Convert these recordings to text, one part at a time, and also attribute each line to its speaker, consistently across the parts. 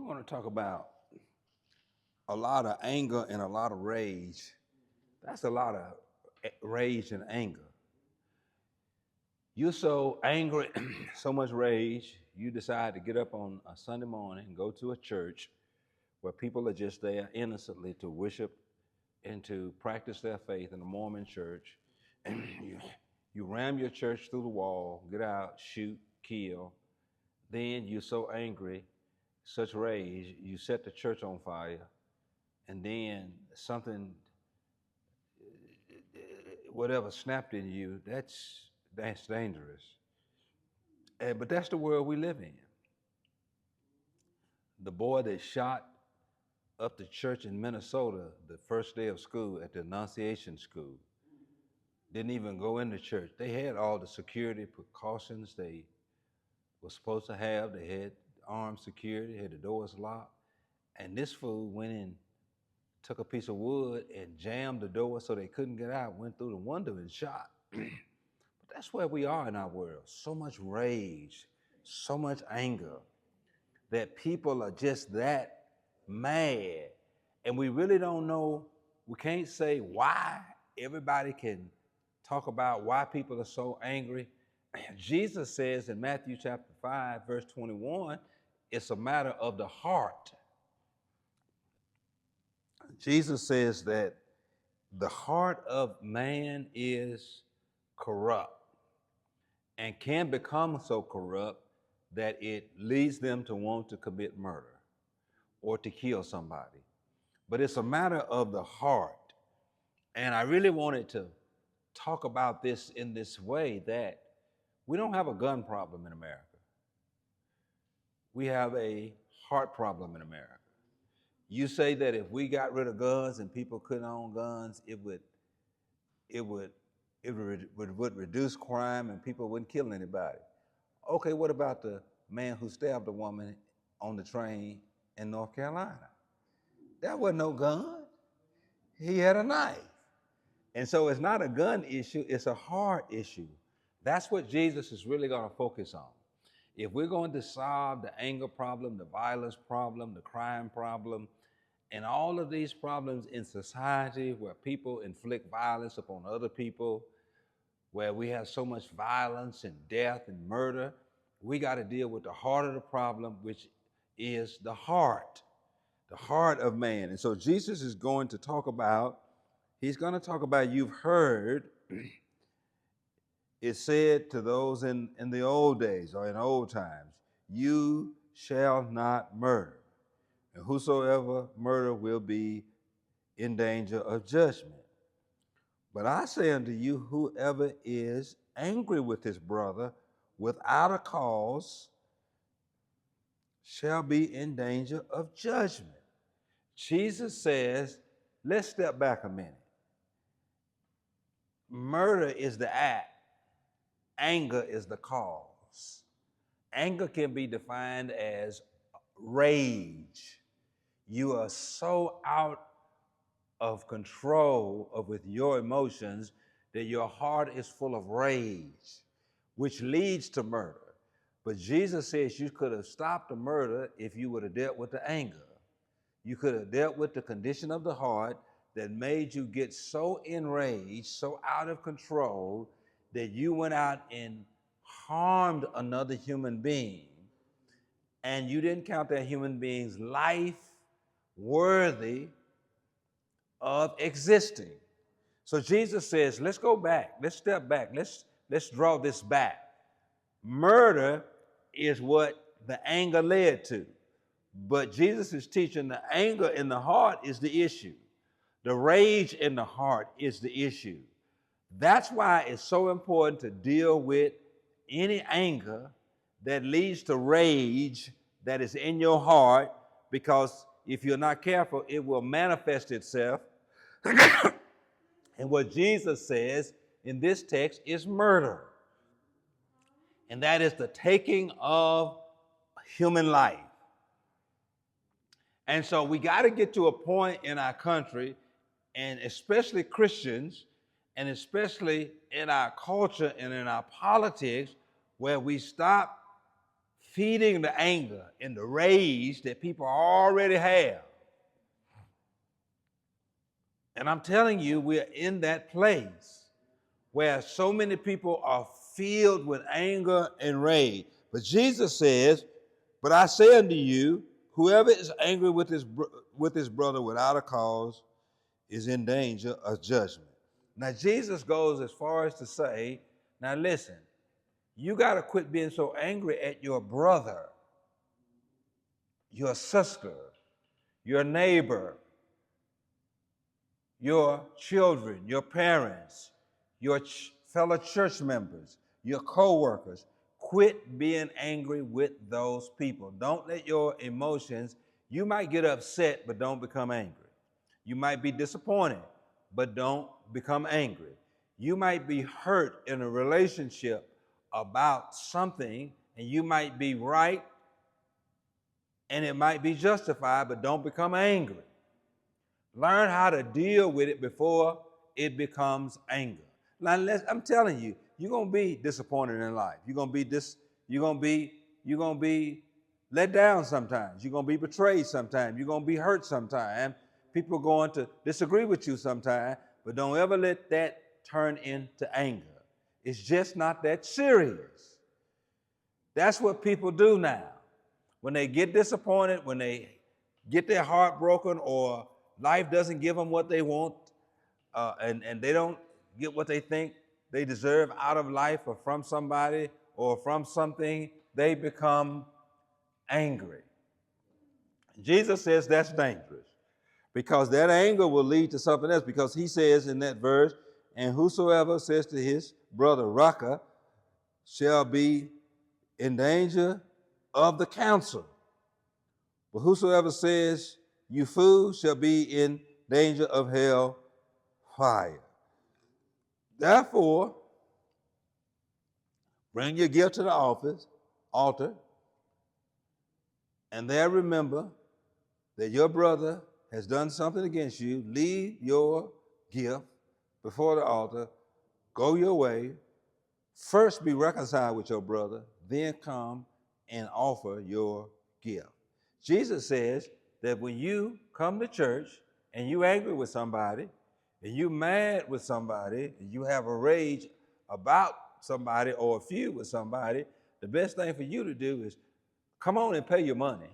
Speaker 1: want to talk about a lot of anger and a lot of rage. That's a lot of rage and anger. You're so angry, so much rage, you decide to get up on a Sunday morning and go to a church where people are just there innocently to worship and to practice their faith in a Mormon church. And you ram your church through the wall, get out, shoot, kill. Then you're so angry, such rage, you set the church on fire, and then something, whatever snapped in you, that's dangerous. But that's the world we live in. The boy that shot up the church in Minnesota the first day of school at the Annunciation School didn't even go into church. They had all the security precautions they were supposed to have. They had armed security, had the doors locked. And this fool went in, took a piece of wood and jammed the door so they couldn't get out, went through the window and shot. But that's where we are in our world. So much rage, so much anger, that people are just that mad. And we really don't know, we can't say why. Everybody can talk about why people are so angry. Jesus says in Matthew chapter 5, verse 21, it's a matter of the heart. Jesus says that the heart of man is corrupt and can become so corrupt that it leads them to want to commit murder or to kill somebody. But it's a matter of the heart. And I really wanted to talk about this in this way, that we don't have a gun problem in America. We have a heart problem in America. You say that if we got rid of guns and people couldn't own guns, it would reduce crime and people wouldn't kill anybody. Okay, what about the man who stabbed a woman on the train in North Carolina? That wasn't no gun. He had a knife. And so it's not a gun issue, it's a heart issue. That's what Jesus is really going to focus on. If we're going to solve the anger problem, the violence problem, the crime problem, and all of these problems in society where people inflict violence upon other people, where we have so much violence and death and murder, we got to deal with the heart of the problem, which is the heart of man. And so Jesus is going to talk about, you've heard it said to those in the old days or in old times, you shall not murder. And whosoever murder will be in danger of judgment. But I say unto you, whoever is angry with his brother without a cause shall be in danger of judgment. Jesus says, let's step back a minute. Murder is the act. Anger is the cause. Anger can be defined as rage. You are so out of control with your emotions that your heart is full of rage, which leads to murder. But Jesus says you could have stopped the murder if you would have dealt with the anger. You could have dealt with the condition of the heart that made you get so enraged, so out of control, that you went out and harmed another human being, and you didn't count that human being's life worthy of existing. So Jesus says, let's go back, let's step back, let's draw this back. Murder is what the anger led to. But Jesus is teaching the anger in the heart is the issue. The rage in the heart is the issue. That's why it's so important to deal with any anger that leads to rage that is in your heart, because if you're not careful, it will manifest itself. And what Jesus says in this text is murder. And that is the taking of human life. And so we got to get to a point in our country, and especially Christians, and especially in our culture and in our politics, where we stop feeding the anger and the rage that people already have. And I'm telling you, we're in that place where so many people are filled with anger and rage. But Jesus says, but I say unto you, whoever is angry with his brother without a cause is in danger of judgment. Now, Jesus goes as far as to say, now listen, you got to quit being so angry at your brother, your sister, your neighbor, your children, your parents, your fellow church members, your co-workers. Quit being angry with those people. Don't let your emotions, you might get upset, but don't become angry. You might be disappointed, but don't become angry. You might be hurt in a relationship about something, and you might be right, and it might be justified, but don't become angry. Learn how to deal with it before it becomes anger. Now, I'm telling you, you're gonna be disappointed in life. You're gonna be let down sometimes. You're gonna be betrayed sometimes. You're gonna be hurt sometimes. People are going to disagree with you sometimes, but don't ever let that turn into anger. It's just not that serious. That's what people do now. When they get disappointed, when they get their heart broken, or life doesn't give them what they want, and they don't get what they think they deserve out of life or from somebody or from something, they become angry. Jesus says that's dangerous, because that anger will lead to something else, because he says in that verse, and whosoever says to his brother, Raka, shall be in danger of the council. But whosoever says, you fool, shall be in danger of hell fire. Therefore, bring your gift to the altar, and there remember that your brother has done something against you. Leave your gift before the altar, go your way, first be reconciled with your brother, then come and offer your gift. Jesus says that when you come to church and you angry with somebody, and you mad with somebody, and you have a rage about somebody or a feud with somebody, the best thing for you to do is come on and pay your money.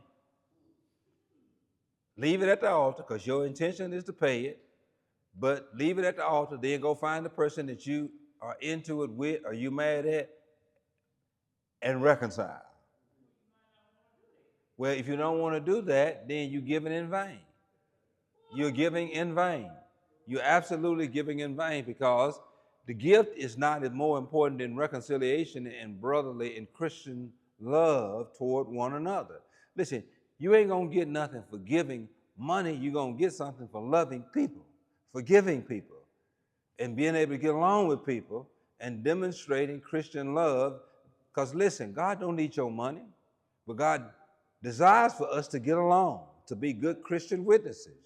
Speaker 1: Leave it at the altar, because your intention is to pay it, but leave it at the altar, then go find the person that you are into it with or you mad at and reconcile. Well, if you don't want to do that, then you're giving in vain. You're giving in vain. You're absolutely giving in vain, because the gift is not more important than reconciliation and brotherly and Christian love toward one another. Listen, you ain't going to get nothing for giving money. You're going to get something for loving people, forgiving people, and being able to get along with people and demonstrating Christian love. Because listen, God don't need your money, but God desires for us to get along, to be good Christian witnesses.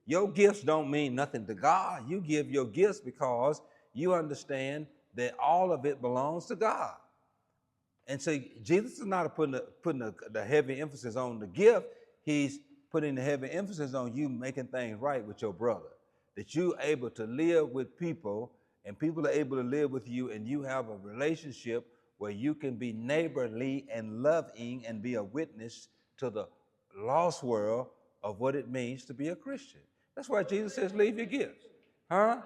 Speaker 1: Your gifts don't mean nothing to God. You give your gifts because you understand that all of it belongs to God. And so Jesus is not putting the heavy emphasis on the gift. He's putting the heavy emphasis on you making things right with your brother. That you're able to live with people, and people are able to live with you, and you have a relationship where you can be neighborly and loving and be a witness to the lost world of what it means to be a Christian. That's why Jesus says, leave your gifts. Huh?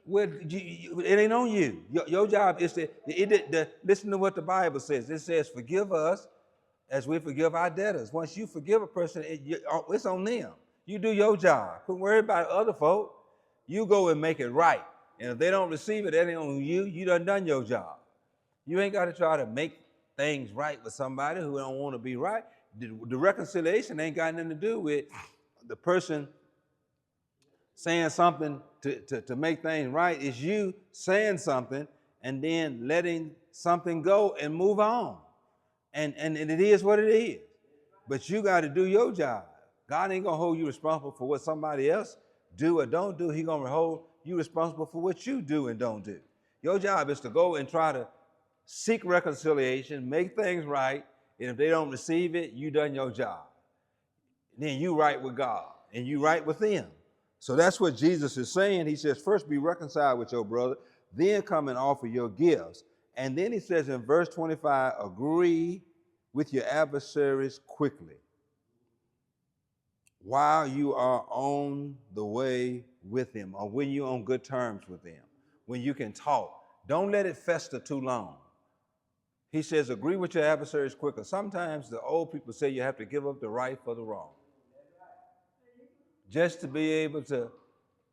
Speaker 1: Well, it ain't on you. Your job is to listen to what the Bible says. It says, forgive us as we forgive our debtors. Once you forgive a person, it's on them. You do your job. Don't worry about other folk. You go and make it right. And if they don't receive it, it ain't on you. You done your job. You ain't got to try to make things right with somebody who don't want to be right. The reconciliation ain't got nothing to do with the person saying something to make things right. It's you saying something and then letting something go and move on. And it is what it is. But you got to do your job. God ain't going to hold you responsible for what somebody else do or don't do. He's going to hold you responsible for what you do and don't do. Your job is to go and try to seek reconciliation, make things right. And if they don't receive it, you done your job. Then you right with God and you right with them. So that's what Jesus is saying. He says, first be reconciled with your brother, then come and offer your gifts. And then he says in verse 25, agree with your adversaries quickly while you are on the way with them, or when you're on good terms with them, when you can talk. Don't let it fester too long. He says, agree with your adversaries quicker. Sometimes the old people say you have to give up the right for the wrong. Just to be able to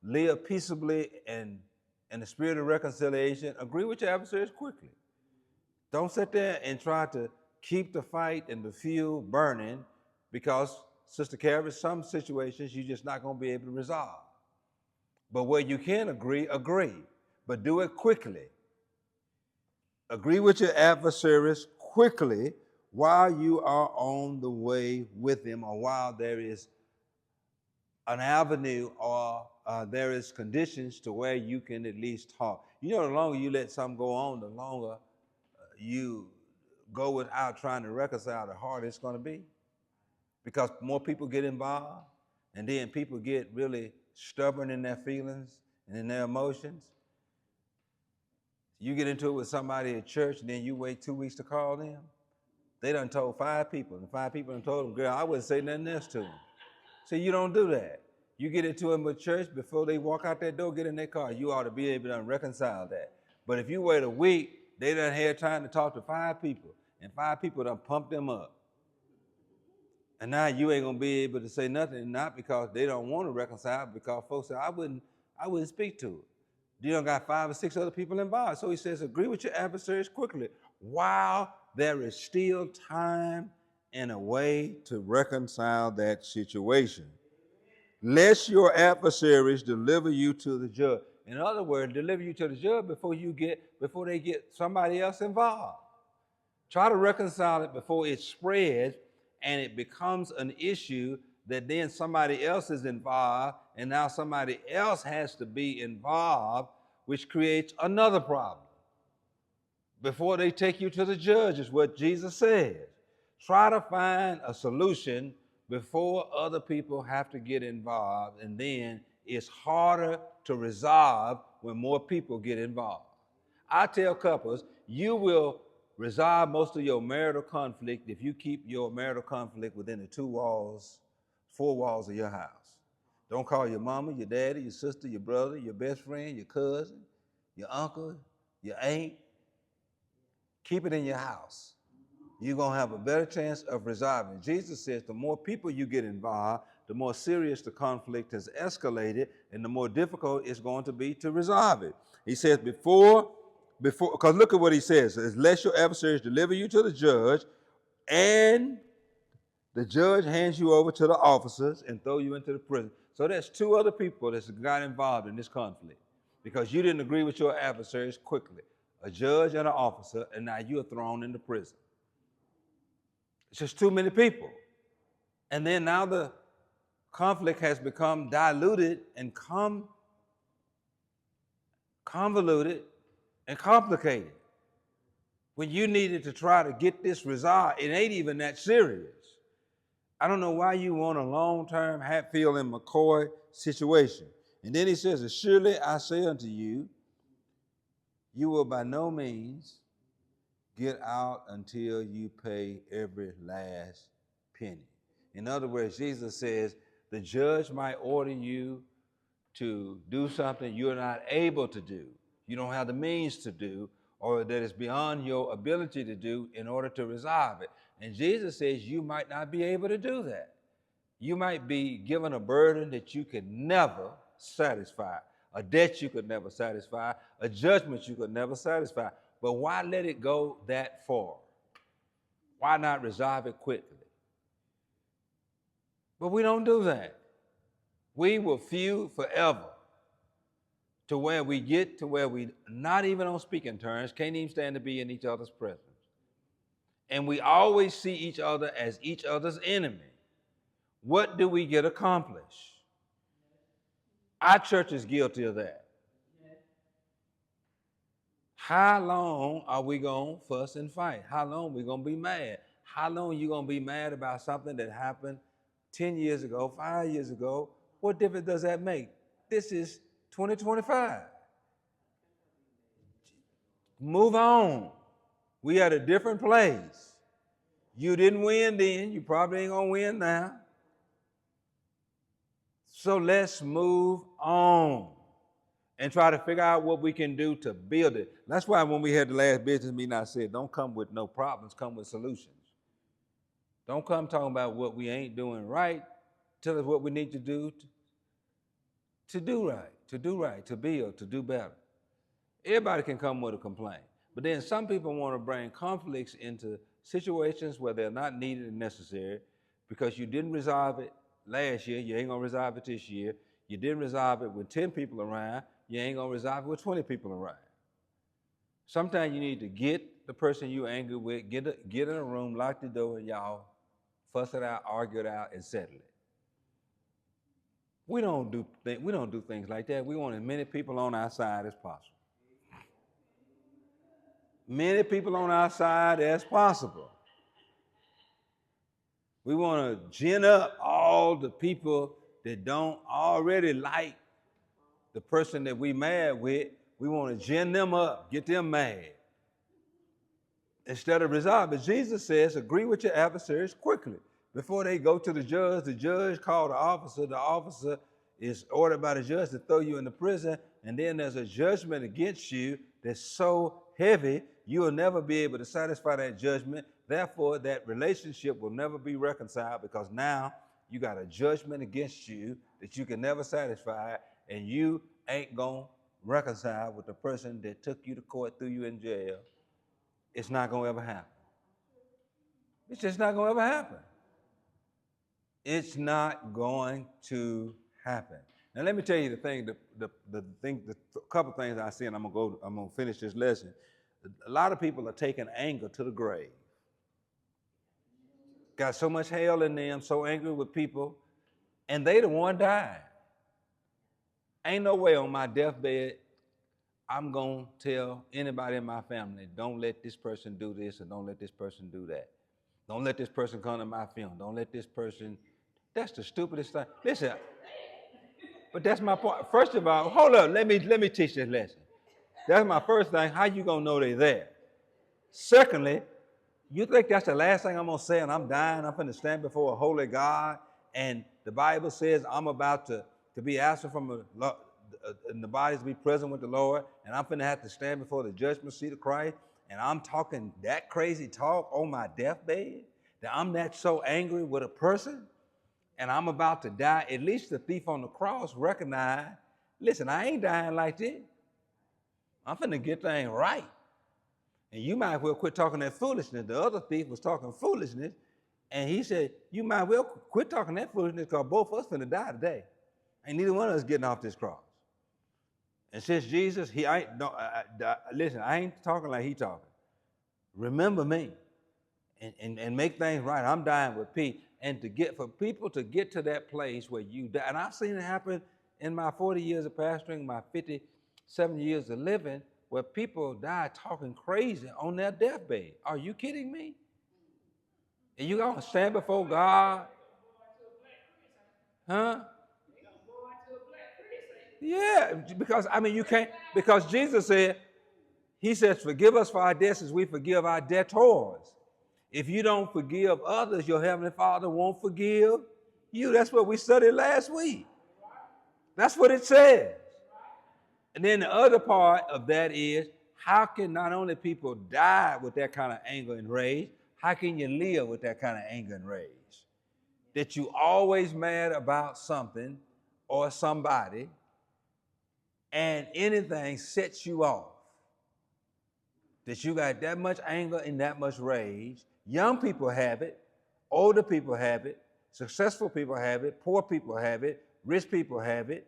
Speaker 1: live peaceably and in the spirit of reconciliation, agree with your adversaries quickly. Don't sit there and try to keep the fight and the fuel burning, because, Sister Carrie, some situations you're just not going to be able to resolve. But where you can agree, but do it quickly. Agree with your adversaries quickly while you are on the way with them, or while there is an avenue, or there is conditions to where you can at least talk. You know, the longer you let something go on, the longer you go without trying to reconcile, the harder it's going to be. Because more people get involved, and then people get really stubborn in their feelings and in their emotions. You get into it with somebody at church, and then you wait 2 weeks to call them. They done told 5 people, and 5 people done told them, girl, I wouldn't say nothing else to them. So you don't do that. You get into them with church, before they walk out that door, get in their car. You ought to be able to reconcile that. But if you wait a week, they done had time to talk to 5 people, and 5 people done pumped them up. And now you ain't gonna be able to say nothing, not because they don't want to reconcile, because folks say, I wouldn't speak to it. You done got 5 or 6 other people involved. So he says, agree with your adversaries quickly while there is still time and a way to reconcile that situation, lest your adversaries deliver you to the judge. In other words, deliver you to the judge before they get somebody else involved. Try to reconcile it before it spreads and it becomes an issue that then somebody else is involved, and now somebody else has to be involved, which creates another problem. Before they take you to the judge, is what Jesus says. Try to find a solution before other people have to get involved, and then it's harder to resolve when more people get involved. I tell couples, you will resolve most of your marital conflict if you keep your marital conflict within the 4 walls of your house. Don't call your mama, your daddy, your sister, your brother, your best friend, your cousin, your uncle, your aunt. Keep it in your house. You're going to have a better chance of resolving. Jesus says the more people you get involved, the more serious the conflict has escalated, and the more difficult it's going to be to resolve it. He says before, because look at what he says, lest your adversaries deliver you to the judge, and the judge hands you over to the officers and throw you into the prison. So there's 2 other people that got involved in this conflict because you didn't agree with your adversaries quickly. A judge and an officer, and now you're thrown into prison. It's just too many people. And then now the conflict has become diluted and convoluted and complicated. When you needed to try to get this resolved, it ain't even that serious. I don't know why you want a long-term Hatfield and McCoy situation. And then he says, surely I say unto you, you will by no means get out until you pay every last penny. In other words, Jesus says the judge might order you to do something you're not able to do, you don't have the means to do, or that is beyond your ability to do in order to resolve it. And Jesus says you might not be able to do that. You might be given a burden that you could never satisfy, a debt you could never satisfy, a judgment you could never satisfy. But why let it go that far? Why not resolve it quickly? But we don't do that. We will feud forever to where we get to where we not even on speaking terms, can't even stand to be in each other's presence. And we always see each other as each other's enemy. What do we get accomplished? Our church is guilty of that. How long are we going to fuss and fight? How long are we going to be mad? How long you gonna be mad about something that happened 10 years ago, 5 years ago? What difference does that make? This is 2025. Move on. We at a different place. You didn't win then, you probably ain't gonna win now. So let's move on and try to figure out what we can do to build it. That's why when we had the last business meeting, I said, don't come with no problems, come with solutions. Don't come talking about what we ain't doing right. Tell us what we need to do to do right, to build, to do better. Everybody can come with a complaint. But then some people want to bring conflicts into situations where they're not needed and necessary because you didn't resolve it last year, you ain't gonna resolve it this year. You didn't resolve it with 10 people around, you ain't gonna resolve it with 20 people around. Sometimes you need to get the person you angry with, get in a room, lock the door, and y'all fuss it out, argue it out, and settle it. We don't do things like that. We want as many people on our side as possible. Many people on our side as possible. We want to gin up all the people that don't already like the person that we mad with. We want to gin them up, get them mad. Instead of resolve. But Jesus says, agree with your adversaries quickly. Before they go to the judge called the officer is ordered by the judge to throw you in the prison, and then there's a judgment against you that's so heavy, you will never be able to satisfy that judgment. Therefore, that relationship will never be reconciled because now you got a judgment against you that you can never satisfy, and you ain't gonna reconcile with the person that took you to court, threw you in jail. It's not gonna ever happen. It's just not gonna ever happen. It's not going to happen. Now let me tell you the thing, the couple things I see, and I'm gonna finish this lesson. A lot of people are taking anger to the grave. Got so much hell in them, so angry with people, and they the one dying. Ain't no way on my deathbed I'm gonna tell anybody in my family, don't let this person do this, or don't let this person do that. Don't let this person come to my funeral. Don't let this person. That's the stupidest thing. Listen, but that's my point. First of all, hold up. Let me teach this lesson. That's my first thing. How you gonna know they're there? Secondly, you think that's the last thing I'm gonna say, and I'm dying. I'm gonna stand before a holy God, and the Bible says I'm about to be absent from and the bodies to be present with the Lord, and I'm gonna have to stand before the judgment seat of Christ, and I'm talking that crazy talk on my deathbed, that I'm that so angry with a person, and I'm about to die. At least the thief on the cross recognized, listen, I ain't dying like this. I'm finna get things right. And you might well quit talking that foolishness. The other thief was talking foolishness, and he said, you might well quit talking that foolishness because both of us finna die today. Ain't neither one of us getting off this cross. And since Jesus, listen, I ain't talking like he talking. Remember me and make things right. I'm dying with peace. And for people to get to that place where you die, and I've seen it happen in my 40 years of pastoring, my 57 years of living, where people die talking crazy on their deathbed. Are you kidding me? And you gonna stand before God? Huh? Yeah, because you can't, because Jesus said, he says, forgive us for our debts as we forgive our debtors. If you don't forgive others, your Heavenly Father won't forgive you. That's what we studied last week. That's what it says. And then the other part of that is, how can not only people die with that kind of anger and rage, how can you live with that kind of anger and rage? That you always mad about something or somebody, and anything sets you off. That you got that much anger and that much rage. Young people have it, older people have it, successful people have it, poor people have it, rich people have it,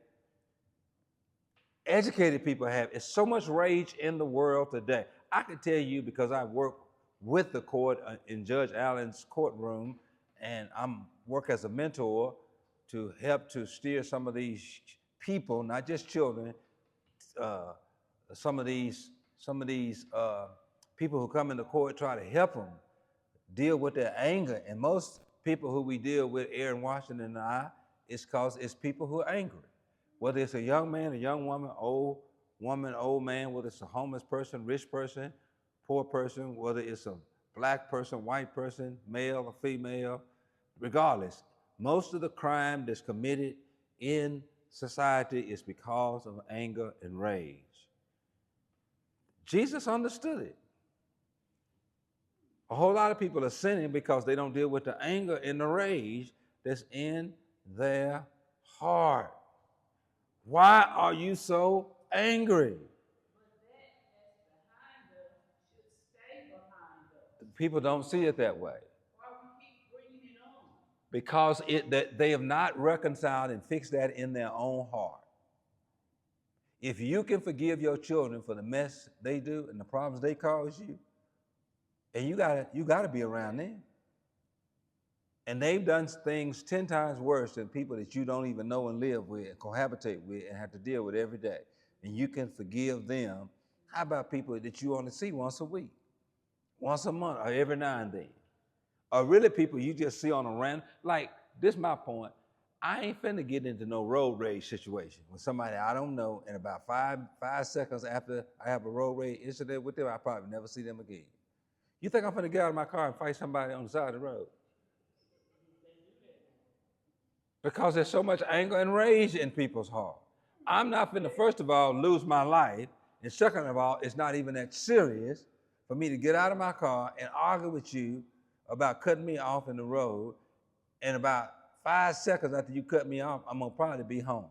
Speaker 1: educated people have it. It's so much rage in the world today. I can tell you because I work with the court in Judge Allen's courtroom, and I'm work as a mentor to help to steer some of these people, not just children, some of these people who come into court, try to help them deal with their anger. And most people who we deal with, Aaron Washington and I, it's because it's people who are angry. Whether it's a young man, a young woman, old man, whether it's a homeless person, rich person, poor person, whether it's a black person, white person, male or female, regardless, most of the crime that's committed in society is because of anger and rage. Jesus understood it. A whole lot of people are sinning because they don't deal with the anger and the rage that's in their heart. Why are you so angry? People don't see it that way. Because that they have not reconciled and fixed that in their own heart. If you can forgive your children for the mess they do and the problems they cause you, and you gotta be around them. And they've done things 10 times worse than people that you don't even know and live with and cohabitate with and have to deal with every day. And you can forgive them. How about people that you only see once a week, once a month, or every now and then? Or really people you just see on a random, like, this is my point. I ain't finna get into no road rage situation with somebody I don't know, and about five seconds after I have a road rage incident with them, I probably never see them again. You think I'm finna get out of my car and fight somebody on the side of the road? Because there's so much anger and rage in people's heart. I'm not finna, first of all, lose my life, and second of all, it's not even that serious for me to get out of my car and argue with you about cutting me off in the road, and about 5 seconds after you cut me off, I'm gonna probably be home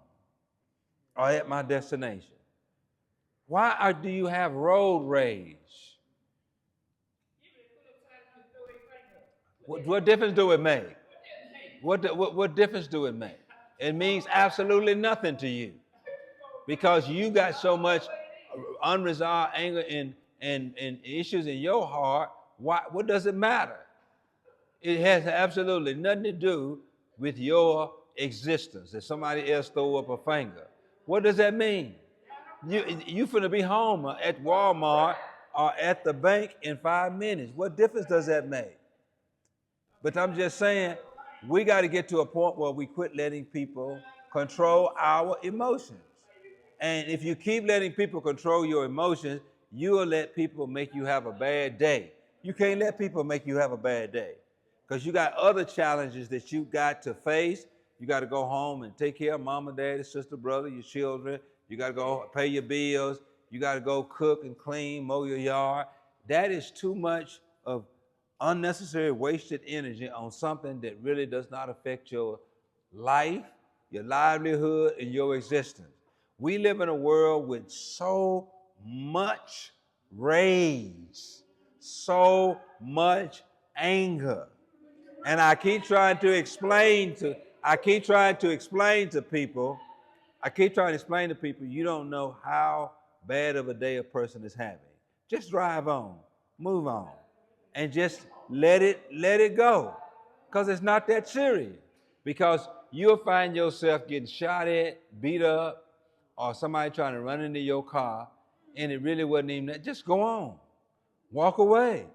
Speaker 1: or at my destination. Why do you have road rage? What difference do it make? What difference do it make? It means absolutely nothing to you, because you got so much unresolved anger and issues in your heart. What does it matter? It has absolutely nothing to do with your existence. If somebody else throw up a finger, what does that mean? You finna be home at Walmart or at the bank in 5 minutes. What difference does that make? But I'm just saying, we got to get to a point where we quit letting people control our emotions. And if you keep letting people control your emotions, you will let people make you have a bad day. You can't let people make you have a bad day, because you got other challenges that you got to face. You got to go home and take care of mama, daddy, sister, brother, your children. You got to go pay your bills. You got to go cook and clean, mow your yard. That is too much of unnecessary wasted energy on something that really does not affect your life, your livelihood, and your existence. We live in a world with so much rage, so much anger. And I keep trying to explain to people, you don't know how bad of a day a person is having. Just drive on, move on, and just let it go. Because it's not that serious. Because you'll find yourself getting shot at, beat up, or somebody trying to run into your car, and it really wasn't even that. Just go on. Walk away.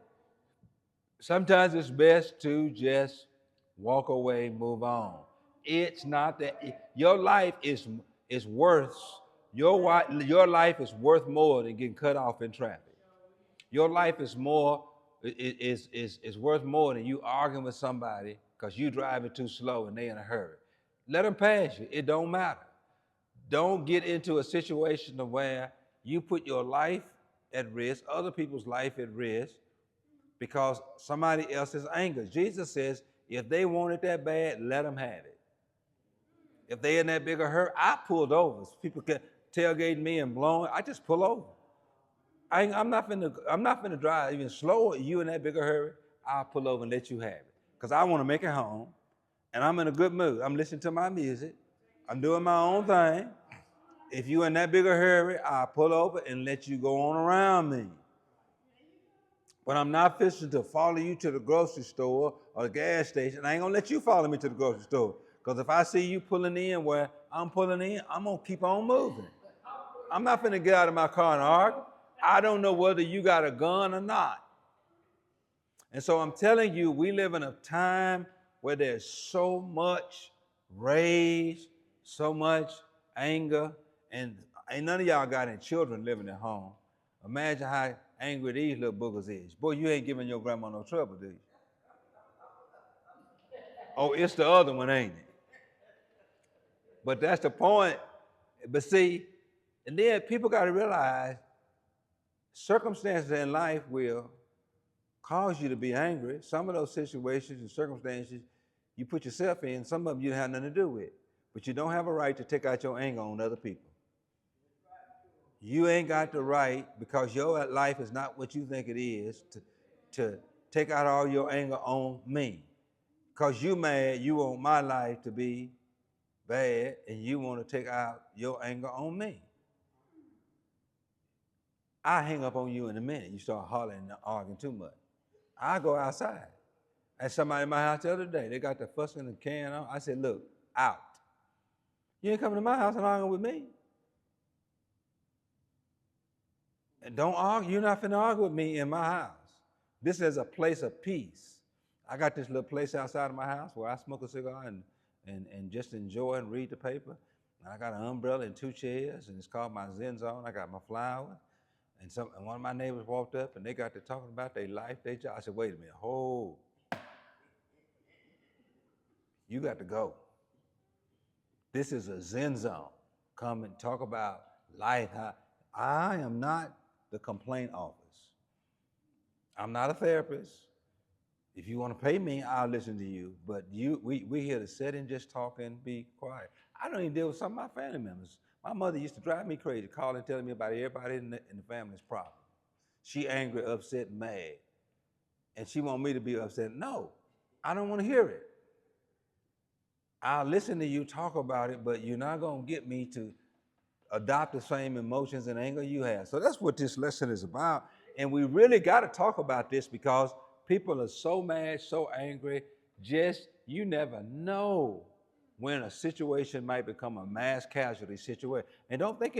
Speaker 1: Sometimes it's best to just walk away, move on. It's not that your life is worth, your life is worth more than getting cut off in traffic. Your life is worth more than you arguing with somebody because you driving too slow and they in a hurry. Let them pass you. It don't matter. Don't get into a situation where you put your life at risk, other people's life at risk, because somebody else's anger. Jesus says, if they want it that bad, let them have it. If they in that bigger hurry, I pulled over. People can tailgate me and blowing, I just pull over. I'm not finna drive even slower. You in that bigger hurry, I'll pull over and let you have it. Because I want to make it home, and I'm in a good mood. I'm listening to my music. I'm doing my own thing. If you in that bigger hurry, I'll pull over and let you go on around me. But I'm not fishing to follow you to the grocery store or the gas station. I ain't gonna let you follow me to the grocery store. Because if I see you pulling in where I'm pulling in, I'm gonna keep on moving. I'm not finna get out of my car and argue. I don't know whether you got a gun or not. And so I'm telling you, we live in a time where there's so much rage, so much anger, and ain't none of y'all got any children living at home. Imagine how angry these little boogers is. Boy, you ain't giving your grandma no trouble, do you? Oh, it's the other one, ain't it? But that's the point. But see, and then people got to realize circumstances in life will cause you to be angry. Some of those situations and circumstances you put yourself in, some of them you have nothing to do with. But you don't have a right to take out your anger on other people. You ain't got the right, because your life is not what you think it is, to take out all your anger on me. Because you mad, you want my life to be bad, and you want to take out your anger on me. I hang up on you in a minute. You start hollering and arguing too much. I go outside. And somebody in my house the other day, they got the fussing and can on. I said, look, out. You ain't coming to my house and arguing with me. And don't argue. You're not finna argue with me in my house. This is a place of peace. I got this little place outside of my house where I smoke a cigar and just enjoy and read the paper. And I got an umbrella and 2 chairs, and it's called my Zen Zone. I got my flowers. And one of my neighbors walked up, and they got to talking about their life, their job. I said, wait a minute, hold. You got to go. This is a Zen Zone. Come and talk about life. I am not the complaint office. I'm not a therapist. If you want to pay me, I'll listen to you. But we here to sit and just talk and be quiet. I don't even deal with some of my family members. My mother used to drive me crazy, calling and telling me about everybody in the family's problem. She angry, upset, mad. And she want me to be upset. No, I don't want to hear it. I'll listen to you talk about it, but you're not going to get me to adopt the same emotions and anger you have. So that's what this lesson is about. And we really got to talk about this because people are so mad, so angry. Just, you never know when a situation might become a mass casualty situation. And don't think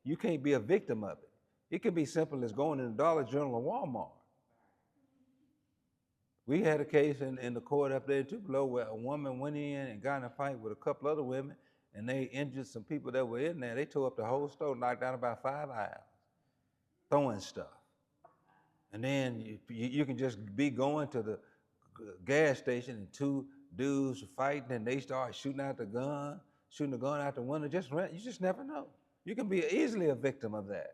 Speaker 1: you can't be a victim of it. It can be simple as going in the Dollar General or Walmart. We had a case in the court up there in Tupelo where a woman went in and got in a fight with a couple other women, and they injured some people that were in there. They tore up the whole store, knocked down about 5 aisles, throwing stuff. And then you can just be going to the gas station and 2 dudes fighting, and they start shooting the gun out the window. You just never know. You can be easily a victim of that.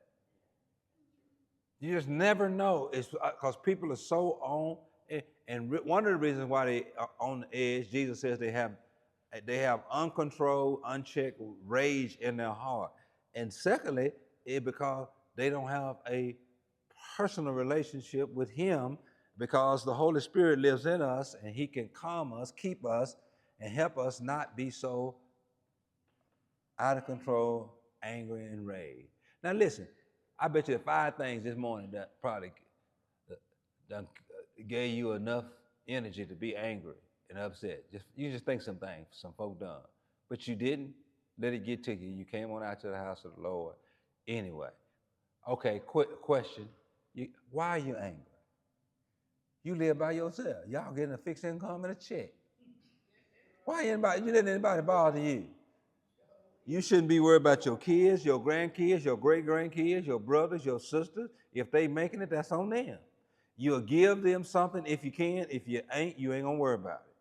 Speaker 1: You just never know. It's because people are so on. And one of the reasons why they are on the edge, Jesus says they have uncontrolled, unchecked rage in their heart. And secondly, it's because they don't have a personal relationship with Him, because the Holy Spirit lives in us and He can calm us, keep us, and help us not be so out of control, angry, and rage. Now listen, I bet you 5 things this morning that probably done gave you enough energy to be angry and upset. You just think some things some folk done, but you didn't let it get to you. You came on out to the house of the Lord anyway. Okay, quick question. Why are you angry? You live by yourself. Y'all getting a fixed income and a check. Why you letting anybody bother you? You shouldn't be worried about your kids, your grandkids, your great-grandkids, your brothers, your sisters. If they making it, that's on them. You'll give them something if you can. If you ain't gonna worry about it.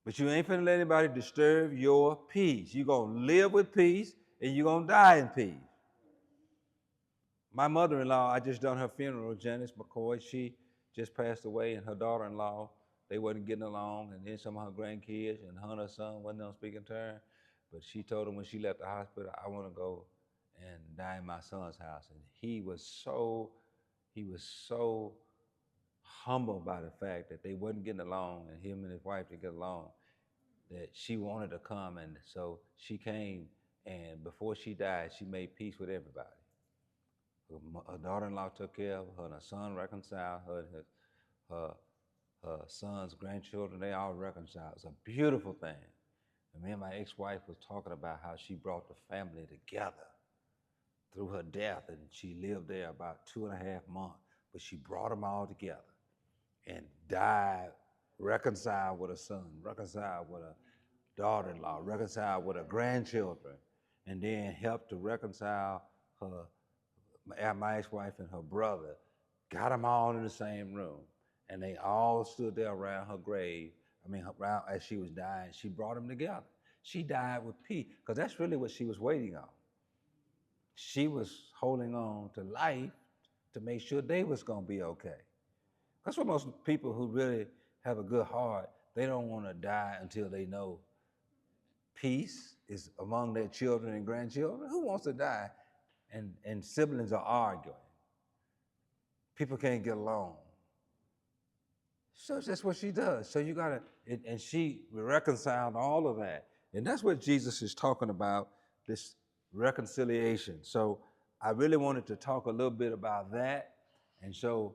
Speaker 1: But you ain't finna let anybody disturb your peace. You're gonna live with peace and you're gonna die in peace. My mother-in-law, I just done her funeral, Janice McCoy. She just passed away, and her daughter-in-law, they wasn't getting along, and then some of her grandkids and her and her son wasn't on speaking terms. But she told him when she left the hospital, I want to go and die in my son's house. And he was so humbled by the fact that they wasn't getting along, and him and his wife didn't get along, that she wanted to come. And so she came, and before she died, she made peace with everybody. Her daughter-in-law took care of her, and her son reconciled her, and her son's grandchildren, they all reconciled. It's a beautiful thing. And me and my ex-wife was talking about how she brought the family together through her death, and she lived there about 2.5 months. but she brought them all together and died, reconciled with her son, reconciled with her daughter-in-law, reconciled with her grandchildren, and then helped to reconcile my ex-wife and her brother, got them all in the same room, and they all stood there around her grave. Around as she was dying, she brought them together. She died with peace, because that's really what she was waiting on. She was holding on to life to make sure they was gonna be okay. That's what most people who really have a good heart, they don't want to die until they know peace is among their children and grandchildren. Who wants to die and siblings are arguing? People can't get along. So that's what she does. So you gotta, and she reconciled all of that. And that's what Jesus is talking about, this reconciliation. So I really wanted to talk a little bit about that. And so